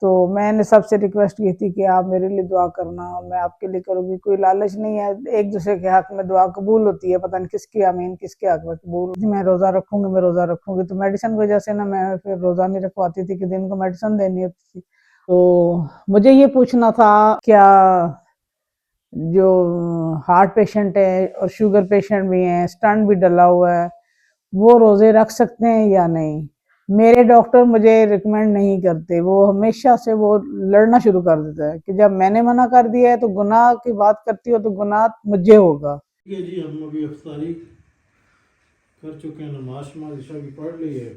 तो मैंने सबसे रिक्वेस्ट की थी कि आप मेरे लिए दुआ करना, मैं आपके लिए करूँगी, कोई लालच नहीं है, एक दूसरे के हक में दुआ कबूल होती है, पता नहीं किसकी आमीन किसके हक में कबूल। मैं रोज़ा रखूँगी, मैं रोज़ा रखूँगी, तो मेडिसिन की वजह से ना मैं फिर रोज़ा नहीं रखवाती थी कि दिन को मेडिसिन देनी होती थी। तो मुझे ये पूछना था, क्या जो हार्ट पेशेंट है और शुगर पेशेंट भी हैं, स्टंट भी डला हुआ है, वो रोज़े रख सकते हैं या नहीं? मेरे डॉक्टर मुझे रिकमेंड नहीं करते, वो हमेशा से वो लड़ना शुरू कर देता है कि जब मैंने मना कर दिया है तो गुनाह की बात करती हो तो गुनाह मुझे होगा। ठीक है जी, हम अभी अफ्तारी कर चुके हैं, नमाज शमाज ईशा की पढ़ ली है।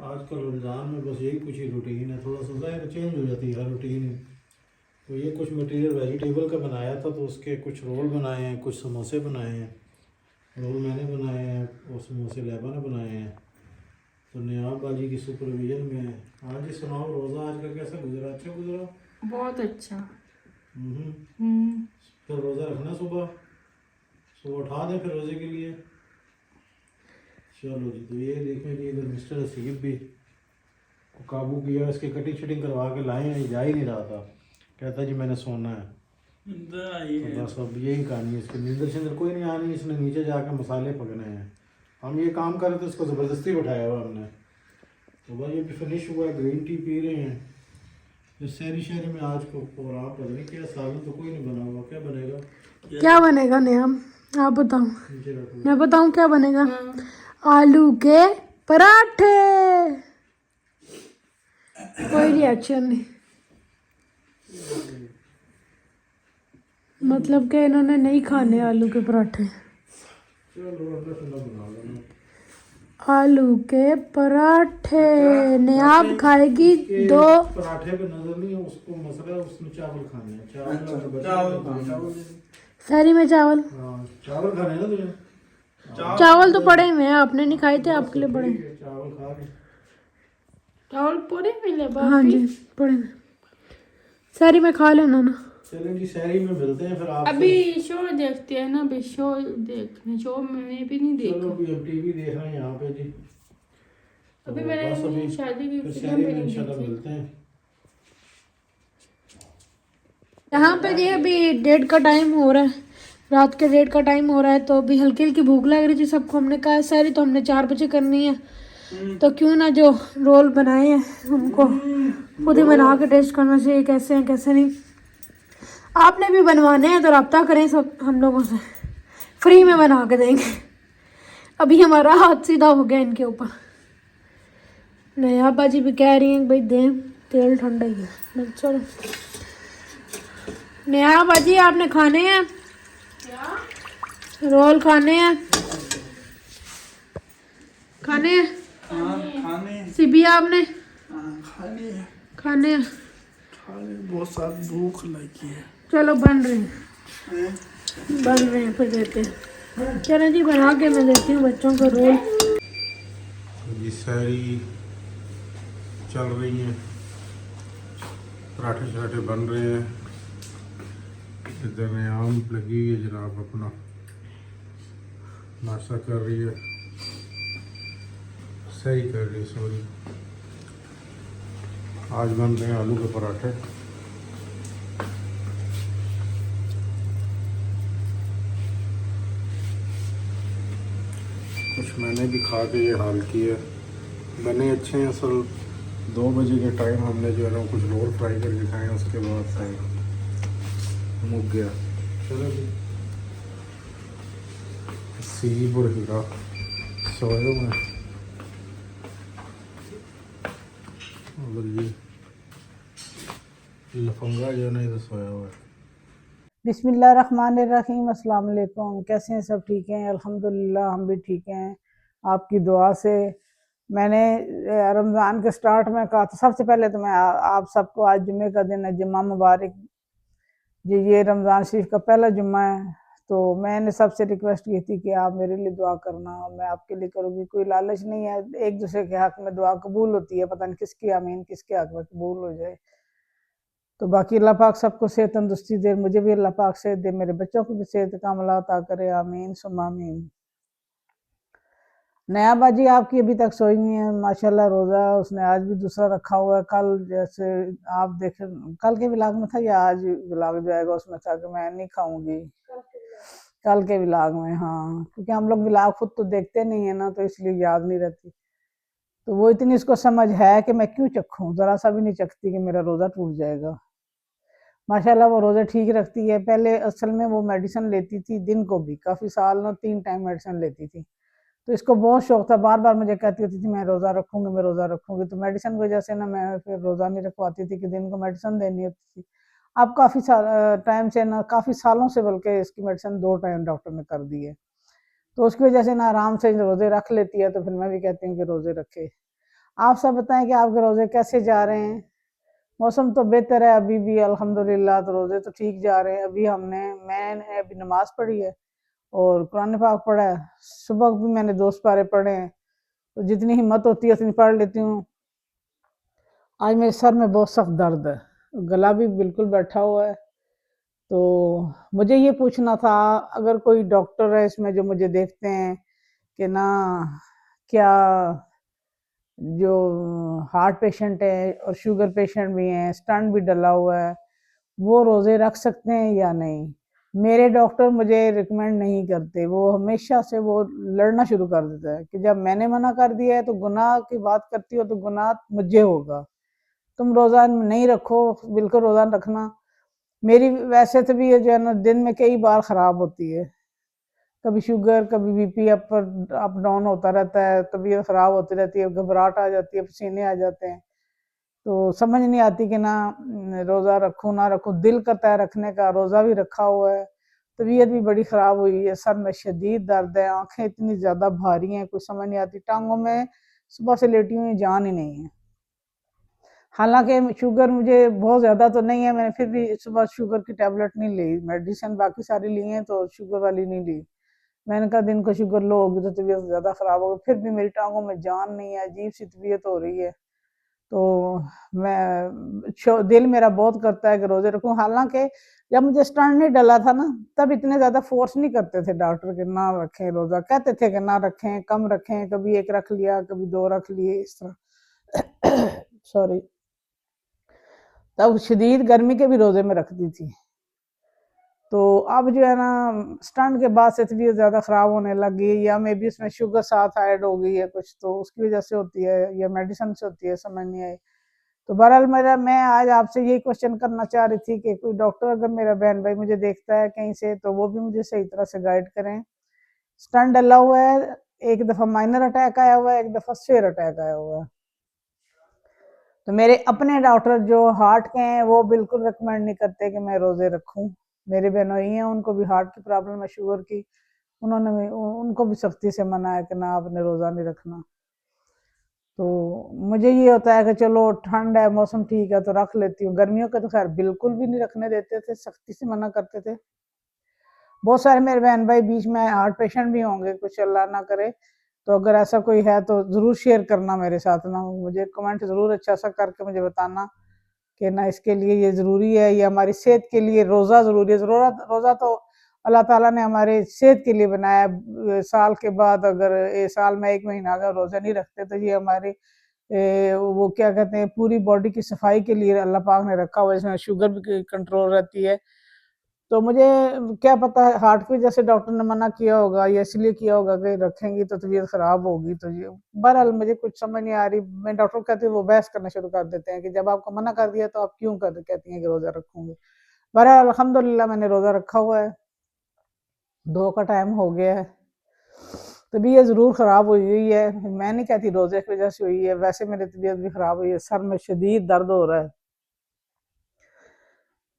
आजकल रमज़ान में बस यही कुछ ही रूटीन है, थोड़ा सा ज़ाहिर चेंज हो जाती है हर रूटीन। तो ये कुछ मटेरियल वेजिटेबल का बनाया था, तो उसके कुछ रोल बनाए हैं, कुछ समोसे बनाए हैं। रोल मैंने बनाए हैं और समोसे लैबा ने बनाए हैं। तो नियाब बाजी की सुपरविजन में है। आज ही सुनाओ, रोज़ा आज का कैसा गुजरा? अच्छा गुजरा? बहुत अच्छा। फिर रोज़ा रखना, सुबह सुबह उठा दें फिर रोज़े के लिए। चलो जी, तो ये देखें कि इधर मिस्टर हसीब भी को काबू किया, इसके कटिंग शटिंग करवा के लाए हैं, जा ही नहीं रहा था, कहता जी मैंने सोना है। तो बस अब यही कहानी है इसकी, नींदर शिंदर कोई नहीं आनी, इसने नीचे जाकर मसाले पकने हैं। हम ये काम कर रहे थे, उसको ज़बरदस्ती बैठाया हुआ हमने। तो भाई अभी फिनिश हुआ है, ग्रीन टी पी रहे हैं। तो शहरी शहरी में आज को प्रोग्राम पता नहीं क्या, सालन तो कोई नहीं बना हुआ, क्या बनेगा? क्या बनेगा नेहम, आप बताओ। नीचे रखो। मैं बताऊं क्या बनेगा? आलू के पराठे। कोई रिएक्शन नहीं, मतलब कि इन्होंने नहीं खाने आलू के पराठे। चलो अंदर ठंडा बना लेना। आलू के पराठे नेहाब खाएगी उसके दो। पराठे पे नजर नहीं है उसको, मसला है उसमें चावल खाने हैं। चावल शहरी में चावल। हाँ, चावल खाने हैं ना तुझे? चावल तो पड़े हुए हैं, आपने नहीं खाए थे, आपके लिए पड़े। चावल खा के चावल पड़े मिले? हाँ जी पड़े हुए। शहरी में खा लेना ना। चलें जी, शहरी में मिलते हैं फिर आप। अभी शो देखते हैं ना, अभी शो देखने, शो मैंने भी नहीं चलो देखा। अभी हम टीवी देख रहे हैं यहाँ पे जी। तो अभी बस अभी मैंने शादी की फिर फिल्म शहरी भी में नहीं इंशाल्लाह देखी। मिलते हैं। यहाँ पे जी अभी डेढ़ का टाइम हो रहा है, रात के 1:30 का टाइम हो रहा है। तो अभी हल्की हल्की भूख लग रही थी सबको, हमने कहा सारी तो हमने 4 बजे करनी है, तो क्यों ना जो रोल बनाए हैं उनको खुद ही बना के टेस्ट करना चाहिए कैसे हैं कैसे नहीं। आपने भी बनवाने हैं तो रब्ता करें सब हम लोगों से, फ्री में बना के देंगे। अभी हमारा हाथ सीधा हो गया इनके ऊपर। नया बाजी भी कह रही हैं भाई दें, तेल ठंडा ही है। चलो नया बाजी आपने खाने हैं क्या? रोल खाने हैं? खाने हैं? खाने सिबी आपने खाने खाने हैं? खाने बहुत सारी भूख लगी है। चलो बन रहे हैं, बन रहे हैं, फिर देते हैं। चलो जी बना के मैं देती हूँ बच्चों को रोल। जी शहरी चल रही हैं, पराठे शराठे बन रहे हैं। इधर में आम लगी हुई है जनाब, अपना नाश्ता कर रही है, सही कर रही है सॉरी। आज बन रहे हैं आलू के पराठे। कुछ मैंने भी खा के ये हाल किया, बने अच्छे हैं। असल 2 बजे के टाइम हमने जो है ना कुछ रोल फ्राई करके खाए, उसके बाद से मुक गया। चलो जी, सीब और हीरा सोए हुए हैं और ये लफंगा जो है ना इधर सोया हुआ है। बिस्मिल्लाहिर्रहमानिर्रहीम, अस्सलाम वालेकुम। कैसे हैं सब? ठीक हैं अल्हम्दुलिल्लाह, हम भी ठीक हैं आपकी दुआ से। मैंने रमज़ान के स्टार्ट में कहा था, सबसे पहले तो मैं आप सबको, आज जुम्मे का दिन है, जुम्मा मुबारक जी। ये रमज़ान शरीफ का पहला जुम्मा है, तो मैंने सबसे रिक्वेस्ट की थी कि आप मेरे लिए दुआ करना, मैं आपके लिए करूँगी, कोई लालच नहीं है, एक दूसरे के हक में दुआ कबूल होती है, पता नहीं किसकी आमीन किसके हक में कबूल हो जाए। तो बाकी अल्लाह पाक सबको सेहत तंदुरुस्ती दे, मुझे भी अल्लाह पाक सेहत दे, मेरे बच्चों को भी सेहत कामला अता करे, आमीन सुम्मा आमीन। नया बाजी आपकी अभी तक सोई नहीं है माशाल्लाह। रोज़ा उसने आज भी दूसरा रखा हुआ है। कल जैसे आप देखे, कल के व्लॉग में था या आज व्लॉग जो आएगा उसमें था कि मैं नहीं खाऊंगी। कल के व्लॉग में, हाँ, क्योंकि हम लोग व्लॉग खुद तो देखते नहीं है ना, तो इसलिए याद नहीं रहती। तो वो इतनी इसको समझ है कि मैं क्यों चखूं, जरा सा भी नहीं चखती कि मेरा रोज़ा टूट जाएगा। माशाल्लाह वो रोज़े ठीक रखती है। पहले असल में वो मेडिसिन लेती थी दिन को भी, काफ़ी साल ना 3 टाइम मेडिसिन लेती थी। तो इसको बहुत शौक था, बार बार मुझे कहती होती थी मैं रोज़ा रखूंगी, मैं रोज़ा रखूंगी। तो मेडिसिन की वजह से ना मैं फिर रोज़ा नहीं रखवाती थी कि दिन को मेडिसिन देनी होती थी। अब काफ़ी टाइम से ना, काफ़ी सालों से बल्कि इसकी मेडिसिन 2 टाइम डॉक्टर ने कर दी है। तो उसकी वजह से ना आराम से रोज़े रख लेती है। तो फिर मैं भी कहती हूँ कि रोज़े रखे। आप सब बताएं कि आपके रोज़े कैसे जा रहे हैं। मौसम तो बेहतर है अभी भी अल्हम्दुलिल्लाह, तो रोज़े तो ठीक जा रहे हैं। अभी मैंने अभी नमाज पढ़ी है और कुरान पाक पढ़ा है। सुबह भी मैंने 2 पारे पढ़े हैं, तो जितनी हिम्मत होती है उतनी पढ़ लेती हूँ। आज मेरे सर में बहुत सख्त दर्द है, गला भी बिल्कुल बैठा हुआ है। तो मुझे ये पूछना था, अगर कोई डॉक्टर है इसमें जो मुझे देखते हैं कि ना, क्या जो हार्ट पेशेंट है और शुगर पेशेंट भी हैं, स्टंट भी डला हुआ है, वो रोज़े रख सकते हैं या नहीं? मेरे डॉक्टर मुझे रिकमेंड नहीं करते। वो हमेशा से वो लड़ना शुरू कर देता है कि जब मैंने मना कर दिया है तो गुनाह की बात करती हो तो गुनाह मुझे होगा। तुम रोज़ा नहीं रखो, बिल्कुल रोज़ा रखना। मेरी वैसे तो भी ये जो है ना दिन में कई बार ख़राब होती है। कभी शुगर, कभी बीपी अप डाउन होता रहता है, तबीयत ख़राब होती रहती है, घबराहट आ जाती है, पसीने आ जाते हैं। तो समझ नहीं आती कि ना रोज़ा रखूँ ना रखूँ। दिल करता है रखने का, रोज़ा भी रखा हुआ है। तबीयत भी बड़ी ख़राब हुई है, सर में शदीद दर्द है, आँखें इतनी ज़्यादा भारी हैं, कुछ समझ नहीं आती। टाँगों में सुबह से लेटी हुई जान ही नहीं है। हालाँकि शुगर मुझे बहुत ज़्यादा तो नहीं है, मैंने फिर भी सुबह शुगर की टैबलेट नहीं ली। मेडिसिन बाकी सारी ली हैं, तो शुगर वाली नहीं ली। मैंने कहा दिन को शुगर लो होगी तो तबीयत ज़्यादा ख़राब होगी। फिर भी मेरी टाँगों में जान नहीं है, अजीब-सी तबीयत हो रही है। तो दिल मेरा बहुत करता है कि रोज़े रखूँ। हालाँकि जब मुझे स्टंट नहीं डला था ना, तब इतने ज़्यादा फ़ोर्स नहीं करते थे डॉक्टर कि ना रखें रोज़ा। कहते थे कि ना रखें, कम रखें, कभी 1 रख लिया, कभी 2 रख लिए, इस तरह। सॉरी। तब शदीद गर्मी के भी रोज़े में रखती थी। तो अब जो है ना स्टंट के बाद से तबीयत ज़्यादा ख़राब होने लग गई, या मे बी उसमें शुगर साथ ऐड हो गई है कुछ, तो उसकी वजह से होती है या मेडिसिन से होती है, समझ नहीं आई। तो बहरहाल मैं आज आपसे यही क्वेश्चन करना चाह रही थी कि कोई डॉक्टर अगर मेरा बहन भाई मुझे देखता है कहीं से, तो वो भी मुझे सही तरह से गाइड करें। स्टंट डला हुआ है, एक दफ़ा माइनर अटैक आया हुआ है, एक दफ़ा सेवर अटैक आया हुआ है। तो मेरे अपने डॉक्टर जो हार्ट के हैं वो बिल्कुल रिकमेंड नहीं करते कि मैं रोज़े रखूं। मेरे बहनोई हैं, उनको भी हार्ट की प्रॉब्लम है, शुगर की। उन्होंने भी उनको भी सख्ती से मना है कि ना आपने रोज़ा नहीं रखना। तो मुझे ये होता है कि चलो ठंड है, मौसम ठीक है तो रख लेती हूँ। गर्मियों के तो खैर बिल्कुल भी नहीं रखने देते थे, सख्ती से मना करते थे। बहुत सारे मेरे बहन भाई बीच में हार्ट पेशेंट भी होंगे, कुछ अल्लाह ना करे। तो अगर ऐसा कोई है तो ज़रूर शेयर करना मेरे साथ ना, मुझे कमेंट ज़रूर अच्छा सा करके मुझे बताना कि ना इसके लिए ये ज़रूरी है, ये हमारी सेहत के लिए रोज़ा ज़रूरी है। रोज़ा तो अल्लाह ताला ने हमारे सेहत के लिए बनाया है। साल के बाद अगर साल में 1 महीना अगर रोज़ा नहीं रखते तो ये हमारे वो क्या कहते हैं, पूरी बॉडी की सफाई के लिए अल्लाह पाक ने रखा हुआ है। इसमें शुगर भी कंट्रोल रहती है। तो मुझे क्या पता है हार्ट की वजह से डॉक्टर ने मना किया होगा या इसलिए किया होगा कि रखेंगी तो तबीयत खराब होगी। तो ये बहरहाल मुझे कुछ समझ नहीं आ रही। मैं डॉक्टर कहती हूँ, वो बहस करना शुरू कर देते हैं कि जब आपको मना कर दिया तो आप क्यों कर कहती हैं कि रोज़ा रखूंगी। बहरहाल अल्हम्दुलिल्लाह मैंने रोज़ा रखा हुआ है, 2 का टाइम हो गया है। तबीयत ज़रूर ख़राब हुई हुई है, मैं नहीं कहती रोज़े की वजह से हुई है, वैसे मेरी तबीयत भी ख़राब हुई है, सर में शदीद दर्द हो रहा है।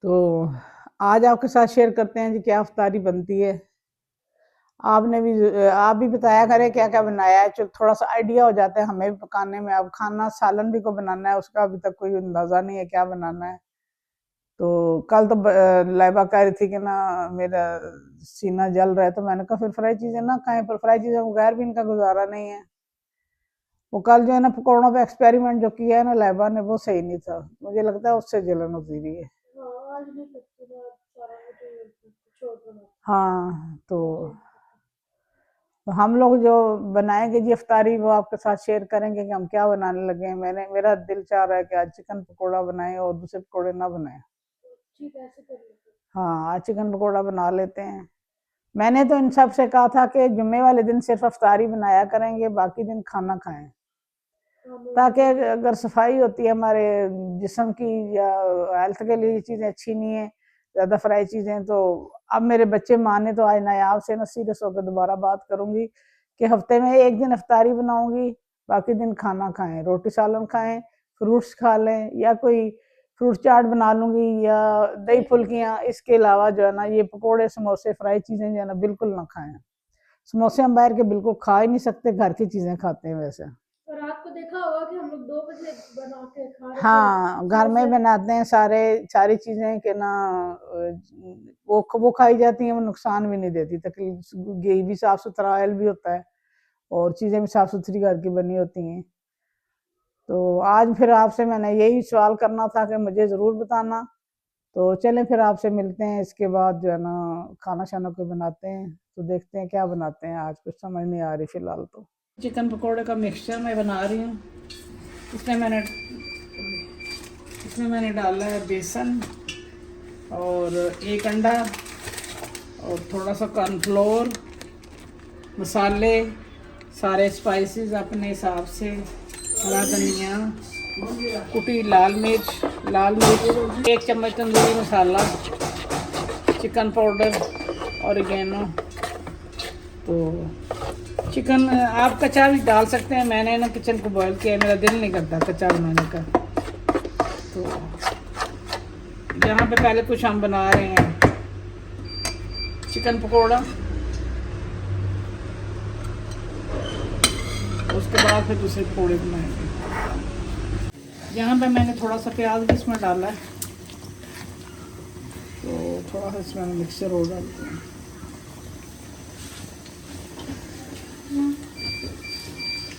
तो आज आपके साथ शेयर करते हैं जी क्या इफ्तारी बनती है। आप भी बताया करें क्या क्या बनाया है, चलो थोड़ा सा आइडिया हो जाता है हमें भी पकाने में। अब खाना सालन भी को बनाना है, उसका अभी तक कोई अंदाज़ा नहीं है क्या बनाना है। तो कल तो लाइबा कह रही थी कि ना मेरा सीना जल रहा है, तो मैंने कहा फिर फ्राई चीज़ें ना खाएं, पर फ्राई चीज़ें बगैर भी इनका गुजारा नहीं है। वो कल जो है ना पकौड़ों पे एक्सपेरिमेंट जो किया है ना लाइबा ने, वो सही नहीं था। मुझे लगता है उससे जलन होती रही है। हाँ, तो तो हम लोग जो बनाएंगे जी इफ्तारी वो आपके साथ शेयर करेंगे कि हम क्या बनाने लगे हैं। मेरा दिल चाह रहा है कि आज चिकन पकौड़ा बनाएं और दूसरे पकौड़े ना बनाएं। ठीक है, ऐसे कर लेते हाँ, आज चिकन पकौड़ा बना लेते हैं। मैंने तो इन सब से कहा था कि जुम्मे वाले दिन सिर्फ इफ्तारी बनाया करेंगे, बाकी दिन खाना खाएं, ताकि अगर सफाई होती है हमारे जिस्म की या हेल्थ के लिए ये चीज़ें अच्छी नहीं है ज़्यादा फ्राई चीज़ें। तो अब मेरे बच्चे माने तो आज नायाब से ना सीरियस होकर दोबारा बात करूंगी कि हफ्ते में एक दिन इफ्तारी बनाऊंगी, बाकी दिन खाना खाएं, रोटी सालन खाएं, फ्रूट्स खा लें या कोई फ्रूट चाट बना लूंगी या दही फुल्कियाँ। इसके अलावा जो है ना ये पकोड़े समोसे फ्राई चीज़ें जो है ना बिल्कुल ना खाएं। समोसे हम बाहर के बिल्कुल खा ही नहीं सकते, घर की चीज़ें खाते हैं वैसे। तो रात को देखा होगा कि हम लोग 2 बजे बना के खा रहे थे हाँ, घर में समोसे। बनाते हैं सारी चीजें के ना वो खाई जाती हैं, वो नुकसान भी नहीं देती, तकलीफ घी भी साफ सुथरा ऑयल भी होता है और चीजें भी साफ सुथरी घर की बनी होती हैं। तो आज फिर आपसे मैंने यही सवाल करना था कि मुझे जरूर बताना। तो चलें फिर आपसे मिलते हैं, इसके बाद जो है ना खाना शाना कोई बनाते हैं। तो देखते हैं क्या बनाते हैं, आज कुछ समझ नहीं आ रही फिलहाल। तो चिकन पकौड़े का मिक्सचर मैं बना रही हूँ। इसमें मैंने डाला है बेसन और एक अंडा और थोड़ा सा कॉर्नफ्लोर, मसाले, सारे स्पाइसेस अपने हिसाब से, हरा धनिया, कुटी लाल मिर्च, 1 चम्मच tandoori masala, chicken powder, oregano. तो चिकन आप कच्चा भी डाल सकते हैं, मैंने ना किचन को बॉईल किया, मेरा दिल नहीं करता कच्चा बनाने का। तो यहाँ पे पहले कुछ हम बना रहे हैं चिकन पकोड़ा, उसके बाद फिर दूसरे पकोड़े बनाएंगे। यहाँ पे मैंने थोड़ा सा प्याज भी इसमें डाला है, तो थोड़ा सा इसमें मिक्सचर और डालते हैं।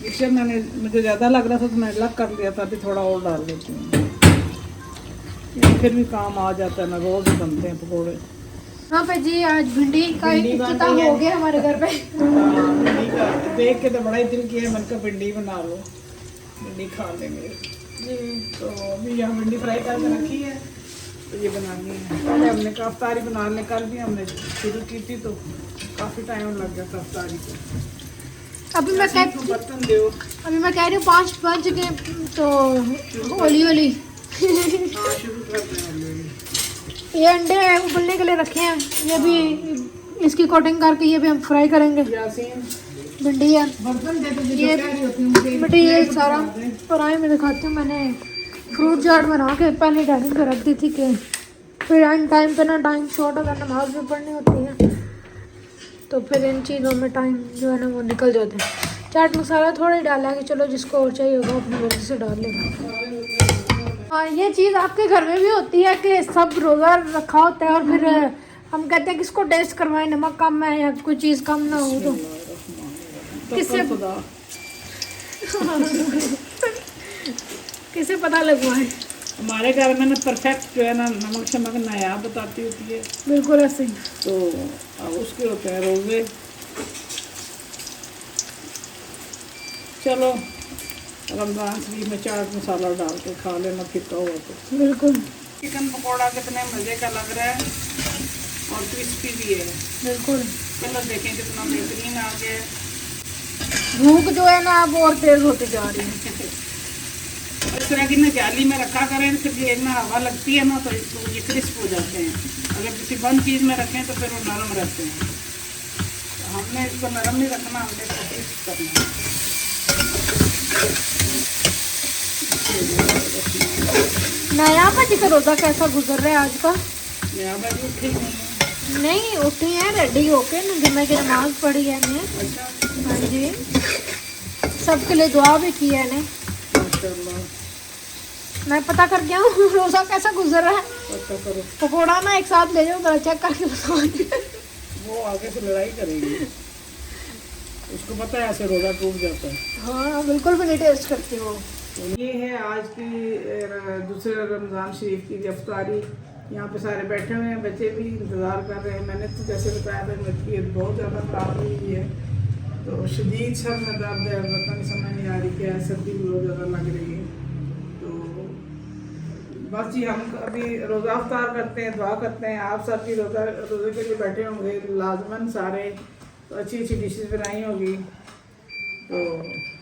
मिक्सचर मुझे ज़्यादा लग रहा था तो मैं अलग कर लिया था, अभी थोड़ा और डाल देती हूँ, फिर भी काम आ जाता है ना, रोज़ ही बनते हैं पकोड़े। हाँ पे जी आज भिंडी का इफ्तिताह हो गया हमारे घर पे। भिंडी का देख के तो बड़ा ही दिल किया मन का भिंडी बना लो, भिंडी खा लेंगे जी। तो अभी यहाँ भिंडी फ्राई करके रखी है, तो ये बनानी है। पहले हमने कफ्तारी बनाने, कल भी हमने शुरू की थी तो काफ़ी टाइम लग गया कफ्तारी को। अभी मैं बर्तन दो, अभी मैं कह रही हूँ 5 बज गए तो होली होली हाँ शुरू करते हैं हौली। ये अंडे उबलने के लिए रखे हैं, ये भी इसकी कोटिंग करके ये भी हम फ्राई करेंगे। यासीन भिंडी है बर्तन दे तो ये बेटे, ये सारा फ्राई में दिखाती हूँ। मैंने फ्रूट चाट बना के पहले डाइनिंग पर रख दी थी कि फिर टाइम पे ना टाइम शॉर्ट अगर नमाज भी पढ़नी होती है तो फिर इन चीज़ों में टाइम जो है ना वो निकल जाता है। चाट मसाला थोड़ा ही डाला है कि चलो जिसको और चाहिए होगा अपनी मर्जी से डाल लेगा। हाँ, ये चीज़ आपके घर में भी होती है कि सब रोज़ा रखा होता है और फिर हम कहते हैं किसको टेस्ट करवाएं, नमक कम है या कोई चीज़ कम ना हो तो किससे किसे पता लगवाएं। हमारे घर में ना परफेक्ट जो है ना नमक शमक नायाब बताती होती है, बिल्कुल ऐसे ही। तो अब उसके होते हैं रोज़े। चलो रमज़ान शरीफ में चाट मसाला डाल के खा लेना फिक्का हुआ तो। बिल्कुल चिकन पकोड़ा कितने मज़े का लग रहा है और क्रिस्पी भी है। बिल्कुल। चलो देखें कितना बेहतरीन आ गया है। भूख जो है ना अब और तेज़ होती जा रही है। इस तरह की ना जाली में रखा करें, फिर ये ना हवा लगती है ना तो ये क्रिस्प हो जाते हैं। अगर किसी बंद चीज़ में रखें तो फिर वो नरम रहते हैं। तो हमने इसको नरम नहीं रखना, हमने इसको क्रिस्प करना है। नया भाजी का रोज़ा कैसा गुजर रहा है आज का? नया भाजी उठी नहीं उठी है, रेडी होके ना जुम्मे की नमाज पढ़ी है ने। अच्छा, हाँ जी, सबके लिए दुआ भी की है ने। माशाल्लाह। मैं पता कर गया हूँ रोज़ा कैसा गुजर रहा है। पता करो, पकौड़ा ना एक साथ ले जाओ जरा चेक करके बताओ। वो आगे से लड़ाई करेगी, उसको पता है ऐसे रोज़ा टूट जाता है। हाँ बिल्कुल भी नहीं टेस्ट करती वो। ये है आज की दूसरे रमज़ान शरीफ की इफ्तारी। यहाँ पे सारे बैठे हुए हैं, बच्चे भी इंतज़ार कर रहे हैं। मैंने तो जैसे बताया था मेरी तबीयत बहुत ज़्यादा ख़राब हुई है तो शदीद सर में दर्द है, पता नहीं समझ नहीं आ रही क्या है, सर्दी भी बहुत ज़्यादा लग रही है। तो बस जी हम अभी रोज़ा अफ्तार करते हैं, दुआ करते हैं। आप सब भी रोज़े के लिए बैठे होंगे लाजमन सारे, तो अच्छी अच्छी डिशेस बनाई होगी। तो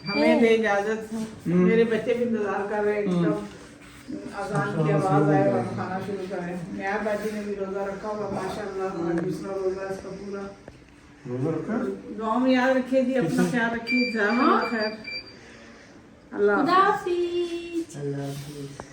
हमें दे इजाज़त, मेरे बच्चे भी इंतज़ार कर रहे हैं एकदम अजान की आवाज़ आए और हम खाना शुरू करें। नया बाजी ने भी रोज़ा रखा हुआ माशाल्लाह, और दूसरा रोज़ा इसका पूरा। दुआ में याद रखिए जी, अपना ख्याल रखिए, खैर अल्लाह हाफ़िज़। खुदाफिज।